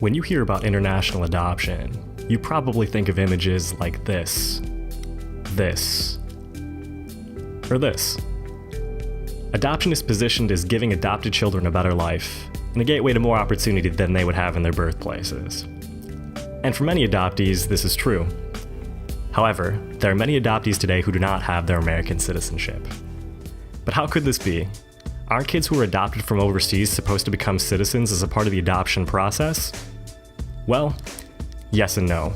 When you hear about international adoption, you probably think of images like this, or this. Adoption is positioned as giving adopted children a better life and a gateway to more opportunity than they would have in their birthplaces. And for many adoptees, this is true. However, there are many adoptees today who do not have their American citizenship. But how could this be? Aren't kids who are adopted from overseas supposed to become citizens as a part of the adoption process? Well, yes and no.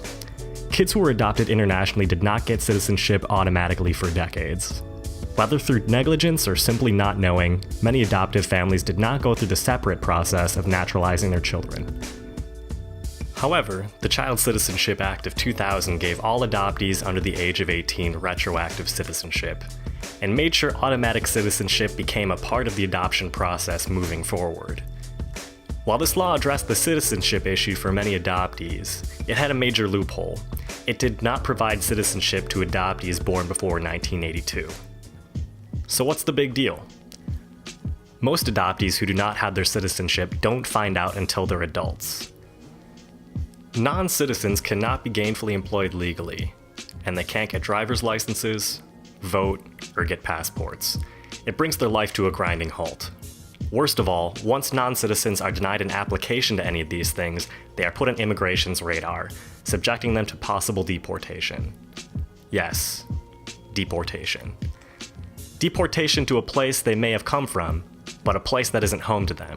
Kids who were adopted internationally did not get citizenship automatically for decades. Whether through negligence or simply not knowing, many adoptive families did not go through the separate process of naturalizing their children. However, the Child Citizenship Act of 2000 gave all adoptees under the age of 18 retroactive citizenship, and made sure automatic citizenship became a part of the adoption process moving forward. While this law addressed the citizenship issue for many adoptees, it had a major loophole. It did not provide citizenship to adoptees born before 1982. So what's the big deal? Most adoptees who do not have their citizenship don't find out until they're adults. Non-citizens cannot be gainfully employed legally, and they can't get driver's licenses, vote, or get passports. It brings their life to a grinding halt. Worst of all, once non-citizens are denied an application to any of these things, they are put on immigration's radar, subjecting them to possible deportation. Yes, deportation. Deportation to a place they may have come from, but a place that isn't home to them.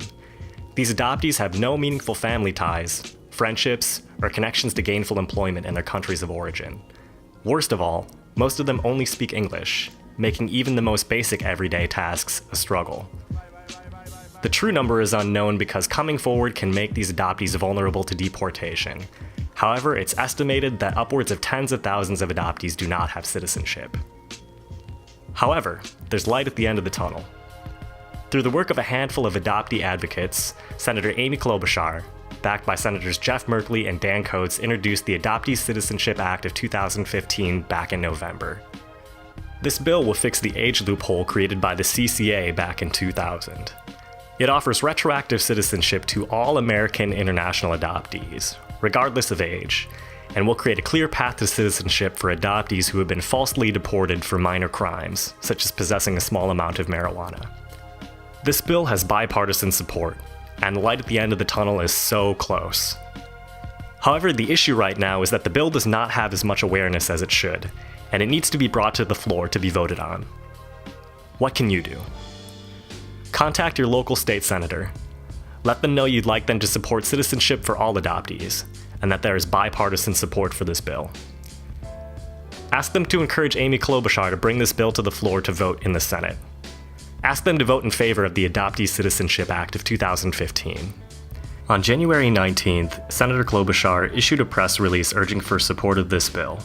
These adoptees have no meaningful family ties, friendships, or connections to gainful employment in their countries of origin. Worst of all, most of them only speak English, making even the most basic everyday tasks a struggle. The true number is unknown because coming forward can make these adoptees vulnerable to deportation. However, it's estimated that upwards of tens of thousands of adoptees do not have citizenship. However, there's light at the end of the tunnel. Through the work of a handful of adoptee advocates, Senator Amy Klobuchar, backed by Senators Jeff Merkley and Dan Coates, introduced the Adoptee Citizenship Act of 2015 back in November. This bill will fix the age loophole created by the CCA back in 2000. It offers retroactive citizenship to all American international adoptees, regardless of age, and will create a clear path to citizenship for adoptees who have been falsely deported for minor crimes, such as possessing a small amount of marijuana. This bill has bipartisan support, and the light at the end of the tunnel is so close. However, the issue right now is that the bill does not have as much awareness as it should, and it needs to be brought to the floor to be voted on. What can you do? Contact your local state senator. Let them know you'd like them to support citizenship for all adoptees, and that there is bipartisan support for this bill. Ask them to encourage Amy Klobuchar to bring this bill to the floor to vote in the Senate. Ask them to vote in favor of the Adoptee Citizenship Act of 2015. On January 19th, Senator Klobuchar issued a press release urging for support of this bill.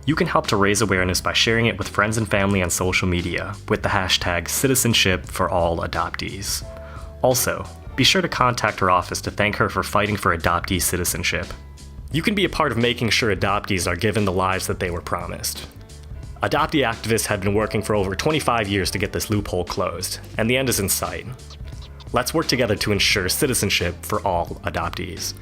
You can help to raise awareness by sharing it with friends and family on social media with the hashtag #CitizenshipForAllAdoptees. Also, be sure to contact her office to thank her for fighting for adoptee citizenship. You can be a part of making sure adoptees are given the lives that they were promised. Adoptee activists have been working for over 25 years to get this loophole closed, and the end is in sight. Let's work together to ensure citizenship for all adoptees.